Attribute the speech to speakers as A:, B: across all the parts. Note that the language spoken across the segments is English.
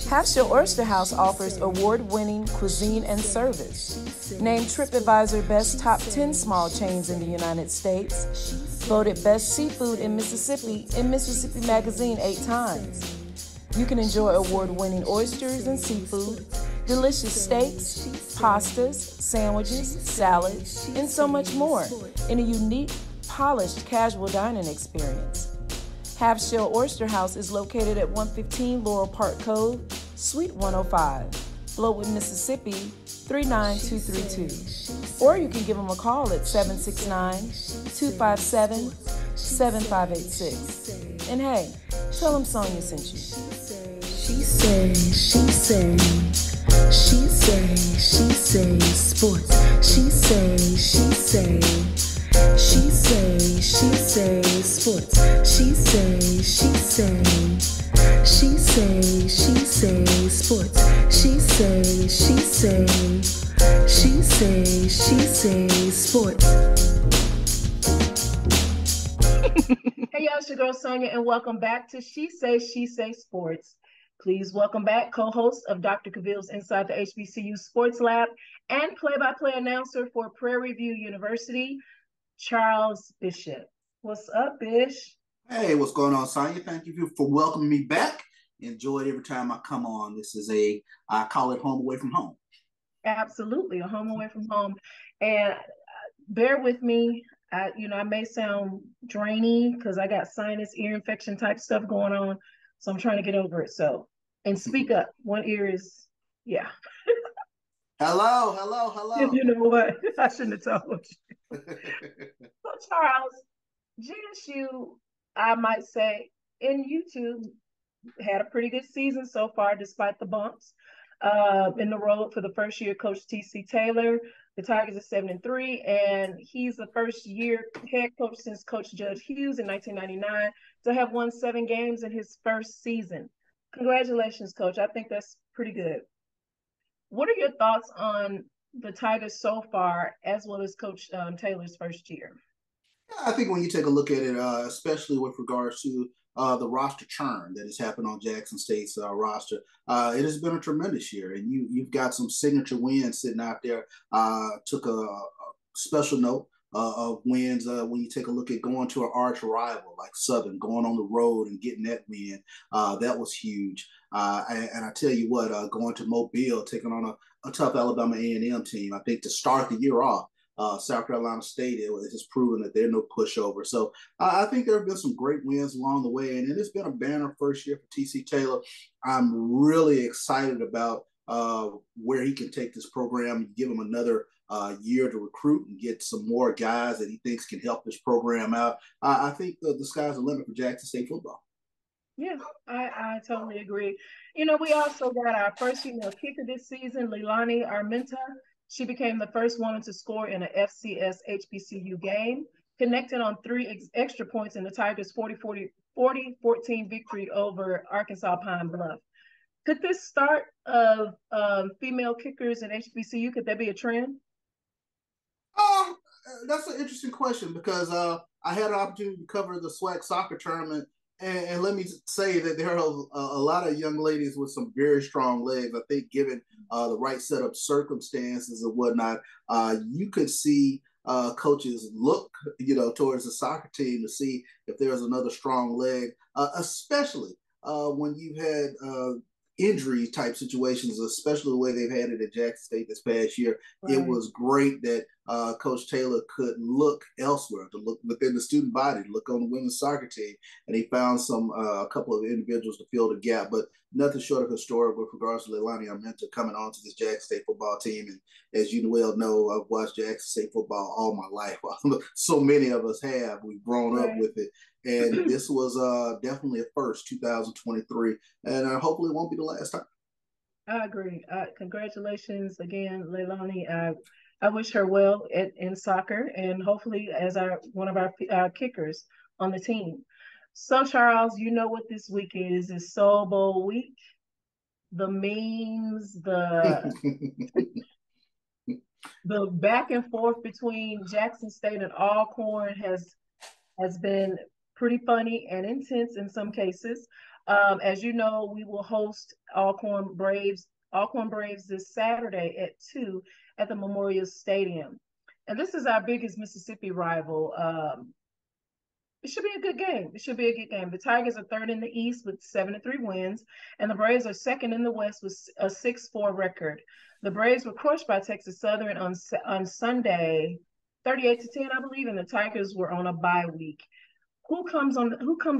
A: Half-Shell Oyster House offers award-winning cuisine and service. Named TripAdvisor Best Top 10 Small Chains in the United States. Voted Best Seafood in Mississippi Magazine 8 times. You can enjoy award-winning oysters and seafood, delicious steaks, pastas, sandwiches, salads, and so much more in a unique, polished casual dining experience. Half-Shell Oyster House is located at 115 Laurel Park Cove, Suite 105, Flowood, Mississippi 39232. Or you can give them a call at 769-257-7586. And hey, tell them Sonia sent you.
B: She say sports. She say sports. She say sports. She say sports.
C: Hey y'all, it's your girl Sonia, and welcome back to She Say Sports. Please welcome back co-host of Dr. Cavil's Inside the HBCU Sports Lab and play-by-play announcer for Prairie View University, Charles Bishop. What's up, Bish?
D: Hey, what's going on, Sonia? Thank you for welcoming me back. Enjoy it every time I come on. This is I call it home away from home.
C: Absolutely, a home away from home. And bear with me. I may sound drainy because I got sinus, ear infection type stuff going on. So I'm trying to get over it. So, and speak up. One ear is, yeah.
D: Hello.
C: You know what? I shouldn't have told you. So, Charles, GSU, I might say, in YouTube, had a pretty good season so far, despite the bumps. In the road for the first year, Coach T.C. Taylor. The Tigers are 7-3, and he's the first year head coach since Coach Judge Hughes in 1999 to have won 7 games in his first season. Congratulations, Coach. I think that's pretty good. What are your thoughts on the Tigers so far, as well as Coach Taylor's first year?
D: I think when you take a look at it, especially with regards to the roster churn that has happened on Jackson State's roster, it has been a tremendous year, and you've got some signature wins sitting out there. Took a special note of wins when you take a look at going to an arch rival like Southern, going on the road and getting that win. That was huge. And I tell you what, going to Mobile, taking on a tough Alabama A&M team, I think to start the year off, South Carolina State, it has proven that they're no pushover. So I think there have been some great wins along the way, and it has been a banner first year for T.C. Taylor. I'm really excited about where he can take this program, give him another year to recruit and get some more guys that he thinks can help this program out. I think the sky's the limit for Jackson State football.
C: Yeah, I totally agree. We also got our first female kicker this season, Leilani Armenta. She became the first woman to score in an FCS HBCU game, connected on 3 extra points in the Tigers' 40-14 victory over Arkansas Pine Bluff. Could this start of female kickers in HBCU, could that be a trend?
D: That's an interesting question because I had an opportunity to cover the SWAC soccer tournament. And let me say that there are a lot of young ladies with some very strong legs. I think given the right set of circumstances and whatnot, you could see coaches look, towards the soccer team to see if there's another strong leg, especially when you've had injury type situations, especially the way they've had it at Jackson State this past year. Right. It was great that Coach Taylor could look elsewhere, to look within the student body, to look on the women's soccer team, and he found a couple of individuals to fill the gap, but nothing short of historic with regards to Leilani Armenta coming on to this Jackson State football team. And as you well know, I've watched Jackson State football all my life. So many of us have. We've grown up with it. And this was definitely a first, 2023, and hopefully it won't be the last time.
C: I agree. Congratulations again, Leilani. I wish her well in soccer, and hopefully as one of our kickers on the team. So, Charles, you know what this week is. It's Soul Bowl week. The memes, the back and forth between Jackson State and Alcorn has been pretty funny and intense in some cases. As you know, we will host Alcorn Braves this Saturday at 2 at the Memorial Stadium. And this is our biggest Mississippi rival. It should be a good game. It should be a good game. The Tigers are third in the East with 7-3 wins, and the Braves are second in the West with a 6-4 record. The Braves were crushed by Texas Southern on Sunday, 38-10, I believe, and the Tigers were on a bye week. Who comes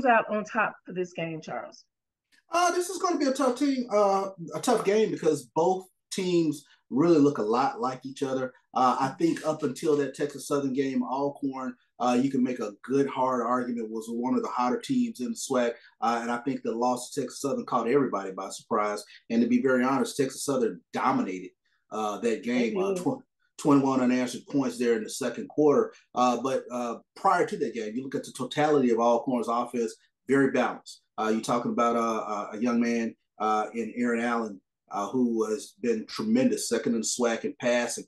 C: out on top for this game, Charles?
D: This is going to be a tough team, a tough game because both teams really look a lot like each other. I think up until that Texas Southern game, Alcorn, you can make a good hard argument was one of the hotter teams in the SWAC, and I think the loss to Texas Southern caught everybody by surprise. And to be very honest, Texas Southern dominated that game. 21 unanswered points there in the second quarter. But prior to that game, you look at the totality of Alcorn's offense, very balanced. You're talking about a young man in Aaron Allen who has been tremendous, second in the SWAC in passing.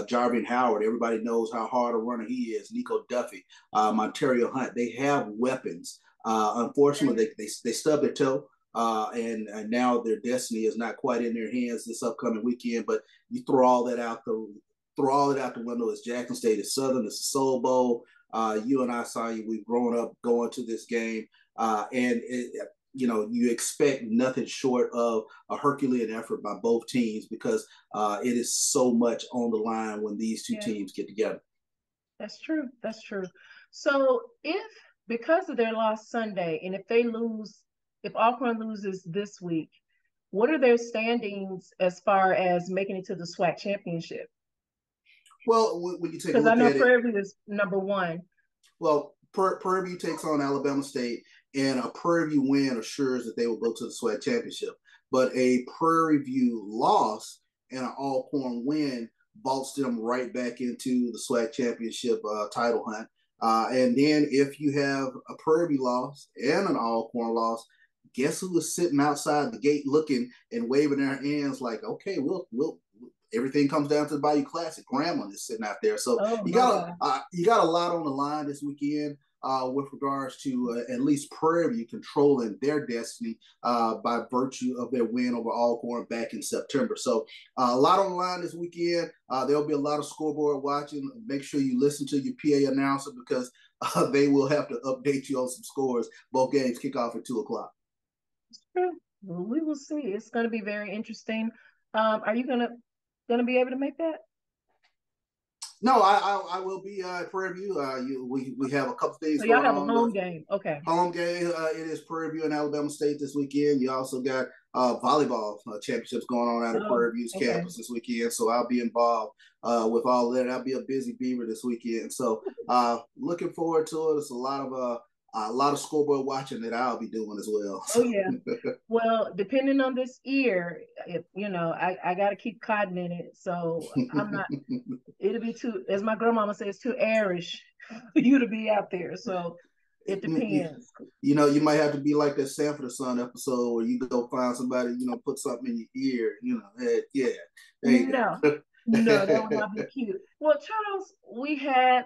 D: Jarvin Howard, everybody knows how hard a runner he is. Nico Duffy, Monterio Hunt, they have weapons. Unfortunately, they stubbed their toe. And now their destiny is not quite in their hands this upcoming weekend. But you throw all that out the window. It's Jackson State, it's Southern, it's the Soul Bowl. You and I saw you. We've grown up going to this game, and you expect nothing short of a Herculean effort by both teams because it is so much on the line when these two teams get together.
C: That's true. That's true. So because of their loss Sunday, and if Alcorn loses this week, what are their standings as far as making it to the SWAC championship?
D: Well, when you take a look
C: at it, because I know Prairie View is number one.
D: Well, Prairie View takes on Alabama State, and a Prairie View win assures that they will go to the SWAC championship. But a Prairie View loss and an Alcorn win vaults them right back into the SWAC championship title hunt. And then if you have a Prairie View loss and an Alcorn loss, guess who is sitting outside the gate looking and waving their hands like, okay, we'll everything comes down to the Bayou Classic. Grambling is sitting out there. So you got a lot on the line this weekend with regards to at least Prairie View controlling their destiny by virtue of their win over Alcorn back in September. So a lot on the line this weekend. There'll be a lot of scoreboard watching. Make sure you listen to your PA announcer because they will have to update you on some scores. Both games kick off at 2:00.
C: It's true. Well, we will see. It's going to be very interesting. Are you going to be able to make that?
D: No, I will be at Prairie View. We have a couple things.
C: So y'all have a home game. Okay.
D: Home game. It is Prairie View and Alabama State this weekend. You also got volleyball championships going on out of Prairie View's campus this weekend. So I'll be involved with all of that. I'll be a busy beaver this weekend. So looking forward to it. It's a lot of scoreboard watching that I'll be doing as well.
C: Oh yeah. Well, depending on this year, if I got to keep cotton in it, so I'm not. It'll be too, as my grandmama says, too airish for you to be out there. So it depends.
D: You might have to be like that Sanford and Son episode where you go find somebody, put something in your ear. Yeah.
C: No, that would not be cute. Well, Charles, we had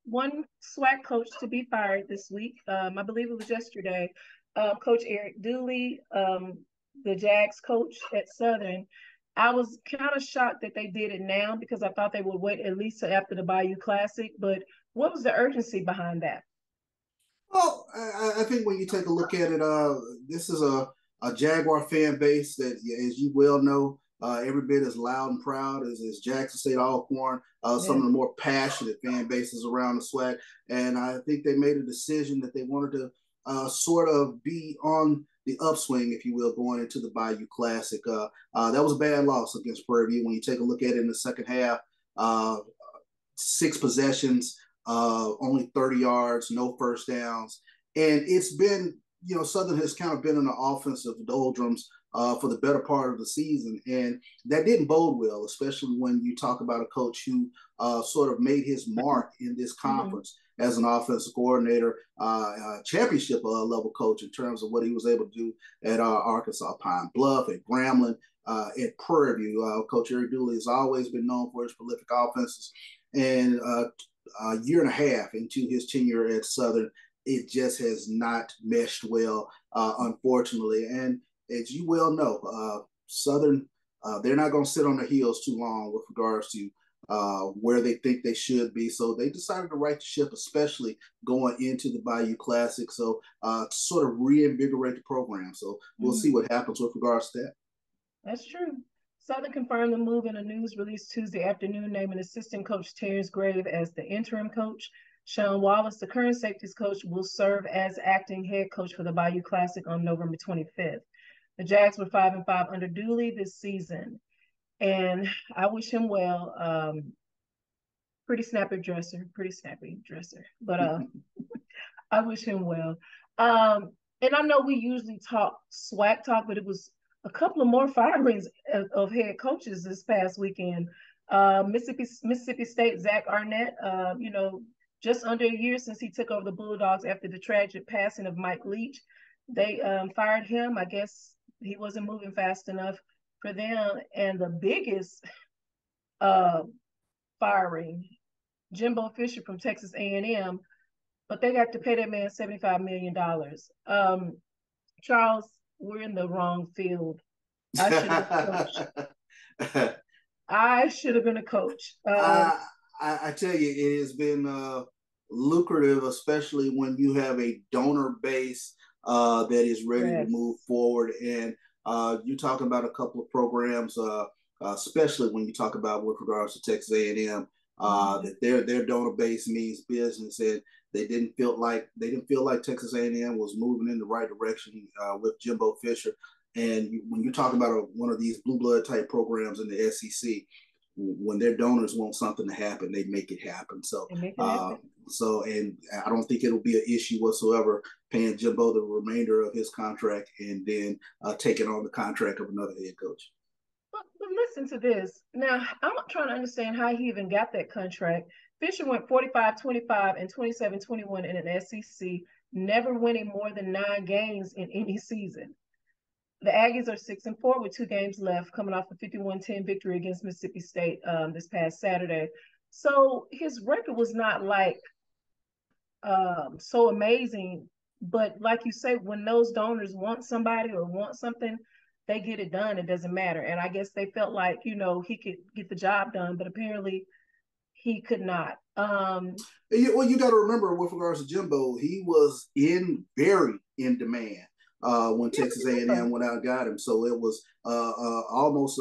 C: one SWAC coach to be fired this week. I believe it was yesterday. Coach Eric Dooley, the Jags coach at Southern. I was kind of shocked that they did it now because I thought they would wait at least till after the Bayou Classic. But what was the urgency behind that?
D: Well, I think when you take a look at it, this is a Jaguar fan base that, as you well know, every bit as loud and proud as Jackson State Alcorn, some of the more passionate fan bases around the SWAC. And I think they made a decision that they wanted to sort of be on the upswing, if you will, going into the Bayou Classic. That was a bad loss against Prairie View. When you take a look at it in the second half, 6 possessions, only 30 yards, no first downs. And it's been, Southern has kind of been in the offensive doldrums for the better part of the season. And that didn't bode well, especially when you talk about a coach who sort of made his mark in this conference as an offensive coordinator, championship level coach in terms of what he was able to do at Arkansas Pine Bluff, at Grambling, at Prairie View. Coach Eric Dooley has always been known for his prolific offenses. And a year and a half into his tenure at Southern, it just has not meshed well, unfortunately. And as you well know, Southern, they're not going to sit on their heels too long with regards to where they think they should be. So they decided to right the ship, especially going into the Bayou Classic. So to sort of reinvigorate the program. So we'll see what happens with regards to that.
C: That's true. Southern confirmed the move in a news release Tuesday afternoon, naming assistant coach Terrence Grave as the interim coach. Sean Wallace, the current safeties coach, will serve as acting head coach for the Bayou Classic on November 25th. The Jags were 5-5 under Dooley this season, and I wish him well. Pretty snappy dresser, but I wish him well. And I know we usually talk swag talk, but it was a couple of more firings of head coaches this past weekend. Mississippi State, Zach Arnett, just under a year since he took over the Bulldogs after the tragic passing of Mike Leach. They fired him. I guess he wasn't moving fast enough for them. And the biggest firing, Jimbo Fisher from Texas A&M, but they got to pay that man $75 million. Charles, we're in the wrong field. I should have coached. I should have been a coach.
D: I tell you, it has been lucrative, especially when you have a donor base that is ready to move forward. And you're talking about a couple of programs, especially when you talk about with regards to Texas A&M, that their donor base means business, and they didn't feel like Texas A&M was moving in the right direction with Jimbo Fisher. And when you're talking about one of these blue blood type programs in the SEC, when their donors want something to happen, they make it happen. So, and I don't think it'll be an issue whatsoever paying Jimbo the remainder of his contract and then taking on the contract of another head coach.
C: But listen to this. Now, I'm trying to understand how he even got that contract. Fisher went 45-25 and 27-21 in an SEC, never winning more than 9 games in any season. The Aggies are 6-4 with 2 games left, coming off a 51-10 victory against Mississippi State this past Saturday. So his record was not like so amazing, but like you say, when those donors want somebody or want something, they get it done. It doesn't matter. And I guess they felt like, he could get the job done, but apparently he could not.
D: Well, you got to remember with regards to Jimbo, he was very in demand when Texas A&M went out and got him. So it was almost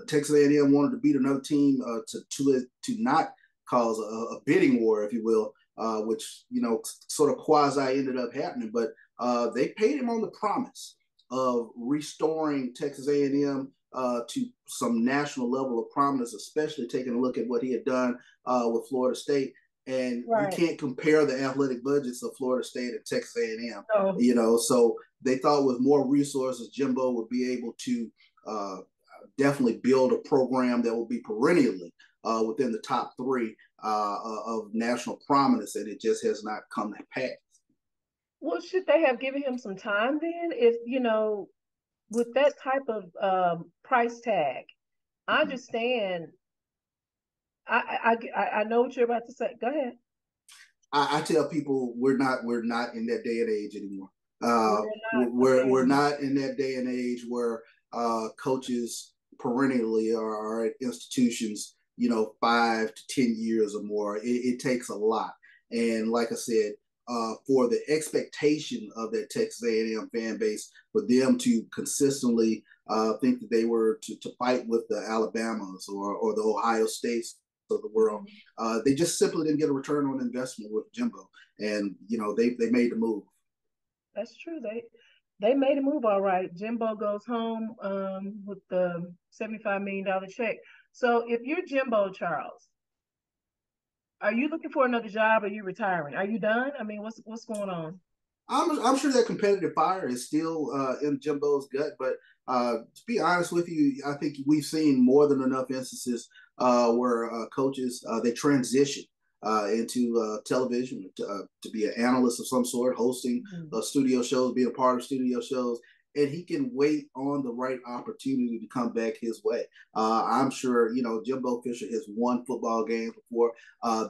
D: Texas A&M wanted to beat another team to not cause a bidding war, if you will, which sort of quasi ended up happening. But they paid him on the promise of restoring Texas A&M to some national level of prominence, especially taking a look at what he had done with Florida State. And you can't compare the athletic budgets of Florida State and Texas A&M. No. So they thought with more resources, Jimbo would be able to definitely build a program that will be perennially within the top 3 of national prominence, and it just has not come to pass.
C: Well, should they have given him some time then? If, with that type of price tag, I understand. I know what you're about to say. Go ahead.
D: I tell people we're not in that day and age anymore. We're not in that day and age where coaches perennially are at institutions, 5 to 10 years or more. It takes a lot. And like I said, for the expectation of that Texas A&M fan base, for them to consistently think that they were to fight with the Alabamas or the Ohio States of the world, they just simply didn't get a return on investment with Jimbo, and they made the move.
C: That's true. They made a move, all right. Jimbo goes home with the $75 million check. So if you're Jimbo, Charles, are you looking for another job? Or are you retiring? Are you done? I mean, what's going on?
D: I'm sure that competitive fire is still in Jimbo's gut, but to be honest with you, I think we've seen more than enough instances where coaches they transition into television to be an analyst of some sort, hosting studio shows, being a part of studio shows, and he can wait on the right opportunity to come back his way. I'm sure, Jimbo Fisher has won football games before.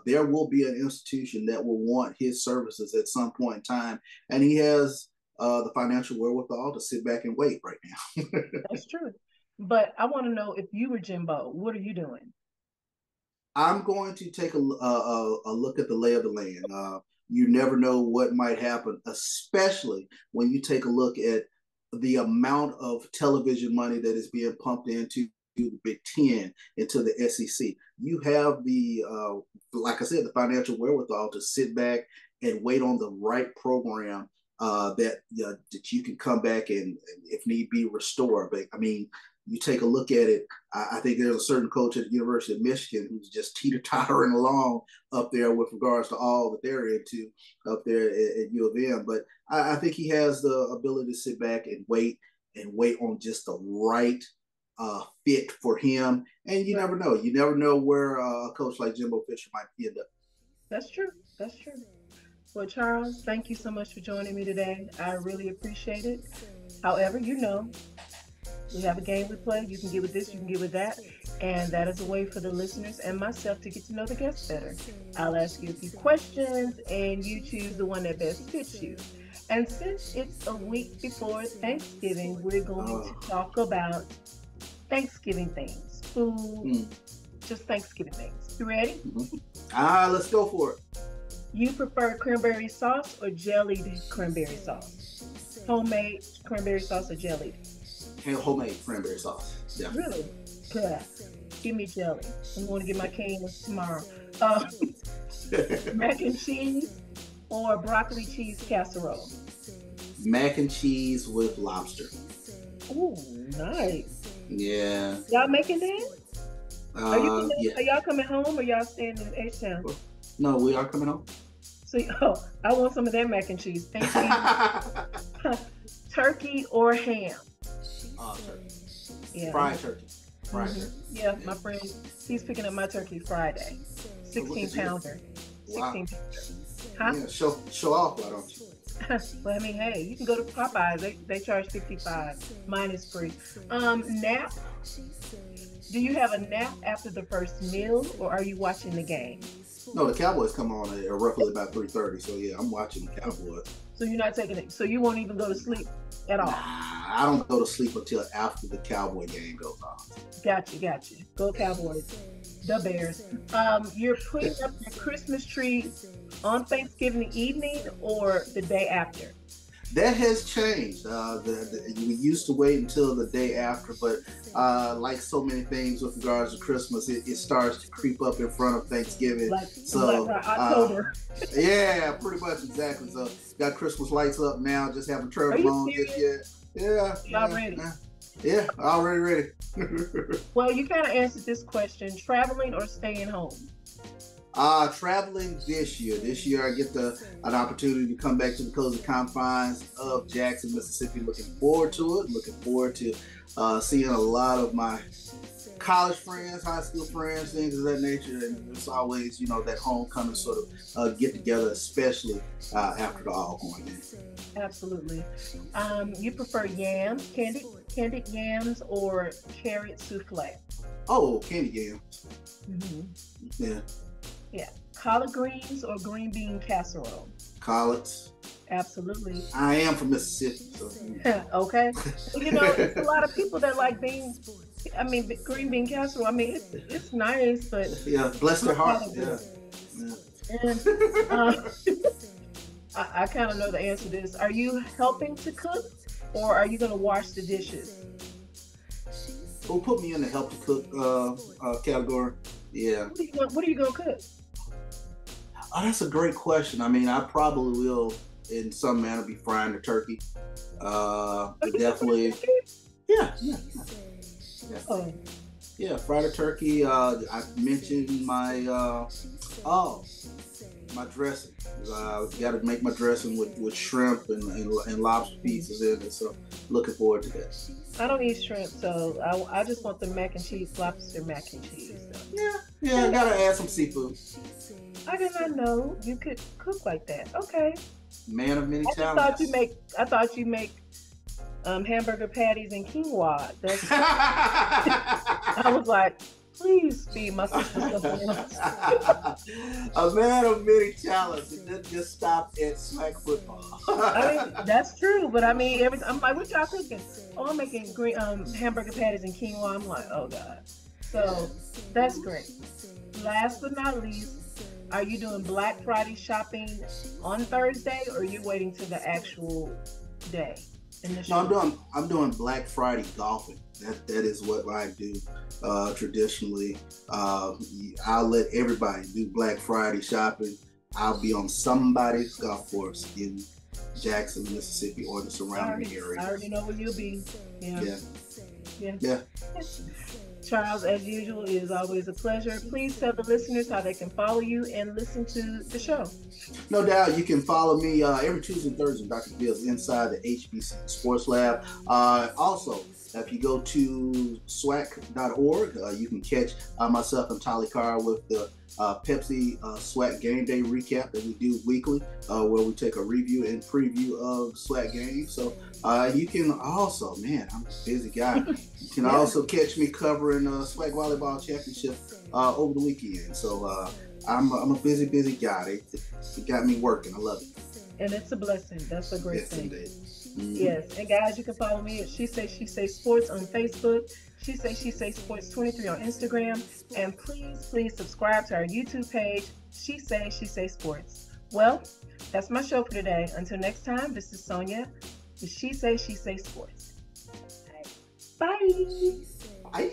D: There will be an institution that will want his services at some point in time, and he has the financial wherewithal to sit back and wait right now.
C: That's true. But I want to know, if you were Jimbo, what are you doing?
D: I'm going to take a look at the lay of the land. You never know what might happen, especially when you take a look at the amount of television money that is being pumped into the Big Ten, into the SEC. You have like I said, the financial wherewithal to sit back and wait on the right program that you can come back and, if need be, restore. But I mean, you take a look at it, I think there's a certain coach at the University of Michigan who's just teeter-tottering along up there with regards to all that they're into up there at U of M. But I think he has the ability to sit back and wait on just the right fit for him. And you never know. You never know where a coach like Jimbo Fisher might end up.
C: That's true. That's true. Well, Charles, thank you so much for joining me today. I really appreciate it. However, we have a game we play. You can get with this, you can get with that. And that is a way for the listeners and myself to get to know the guests better. I'll ask you a few questions and you choose the one that best fits you. And since it's a week before Thanksgiving, we're going to talk about Thanksgiving things. Food, just Thanksgiving things. You ready?
D: Let's go for it. You
C: prefer cranberry sauce or jellied cranberry sauce? Homemade cranberry sauce or jellied?
D: Homemade cranberry sauce. Yeah.
C: Really? Good. Give me jelly. I'm going to get my canes tomorrow. Mac and cheese or broccoli cheese casserole?
D: Mac and cheese with lobster.
C: Ooh, nice.
D: Yeah.
C: Y'all making that? Are y'all coming home or y'all staying in H-Town?
D: No, we are coming home.
C: So, I want some of that mac and cheese. Thank you. Turkey or ham?
D: Turkey.
C: Yeah.
D: Fried turkey. Turkey.
C: Yeah, my friend, he's picking up my turkey Friday. 16-pounder. 16-pounder. Huh?
D: Yeah, show off, why don't you?
C: Well, I mean, hey, you can go to Popeyes. They charge $55. Mine is free. Nap. Do you have a nap after the first meal, or are you watching the game?
D: No, the Cowboys come on at roughly about 3:30. So yeah, I'm watching the Cowboys.
C: So you're not taking it. So you won't even go to sleep at all.
D: Nah, I don't go to sleep until after the Cowboy game goes on.
C: Gotcha. Go Cowboys. The Bears. You're putting up your Christmas tree on Thanksgiving evening or the day after?
D: That has changed. We used to wait until the day after, but like so many things with regards to Christmas, it starts to creep up in front of Thanksgiving.
C: Like
D: October. Yeah, pretty much exactly. So got Christmas lights up now. Just haven't turned them on just yet. Yeah.
C: Y'all ready?
D: Yeah, already ready.
C: Well, you kind of answered this question: traveling or staying home?
D: Traveling this year. This year I get an opportunity to come back to the cozy confines of Jackson, Mississippi. Looking forward to it. Looking forward to seeing a lot of my college friends, high school friends, things of that nature. And it's always, that homecoming sort of get together, especially after the all-going game.
C: Absolutely. You prefer yams, candied yams, or carrot souffle?
D: Oh, candied yams.
C: Mm-hmm.
D: Yeah.
C: Yeah. Collard greens or green bean casserole?
D: Collards.
C: Absolutely.
D: I am from Mississippi, so.
C: Okay. Well, there's a lot of people that like green bean casserole. I mean, it's nice, but
D: yeah, bless their heart. Yeah.
C: And I kind of know the answer to this. Are you helping to cook, or are you going to wash the dishes?
D: Well, put me in the help to cook category. Yeah.
C: What are you going to cook?
D: Oh, that's a great question. I mean, I probably will, in some manner, be frying the turkey. But definitely, yeah.
C: Oh.
D: Yeah, fry the turkey. I mentioned my dressing. Got to make my dressing with shrimp and lobster pieces in it. So, looking forward to that.
C: I don't eat shrimp, so I just want the mac and cheese, lobster mac and cheese. So.
D: Yeah, I gotta add some seafood.
C: I did not know you could cook like that. Okay.
D: Man of many talents.
C: I thought you make hamburger patties and quinoa. I was like, please feed my sister something else.
D: A man of many talents. It doesn't just stop at SWAC football.
C: I mean, that's true, but I mean, I'm like, what y'all thinking? Oh, I'm making green hamburger patties and quinoa. I'm like, oh God. So that's great. Last but not least, are you doing Black Friday shopping on Thursday, or are you waiting to the actual day?
D: No, I'm doing Black Friday golfing. That is what I do traditionally. I'll let everybody do Black Friday shopping. I'll be on somebody's golf course in Jackson, Mississippi, or the surrounding area.
C: I already know where you'll be. Yeah. Charles, as usual, it is always a pleasure. Please tell the listeners how they can follow you and listen to the show.
D: No doubt, you can follow me every Tuesday and Thursday. Dr. Bill's inside the HBCU Sports Lab. Also, if you go to SWAC.org, you can catch myself and Tali Carr with the Pepsi SWAC Game Day recap that we do weekly, where we take a review and preview of SWAC games. So you can also, man, I'm a busy guy. You can also catch me covering SWAC Volleyball Championship over the weekend. So I'm a busy guy. They got me working. I love it.
C: And it's a blessing. That's a great thing.
D: Indeed. Mm-hmm.
C: Yes. And guys, you can follow me at She Say Sports on Facebook. She Say Sports 23 on Instagram. And please subscribe to our YouTube page, She Say Sports. Well, that's my show for today. Until next time, this is Sonia with She Say Sports. Bye.
D: Bye.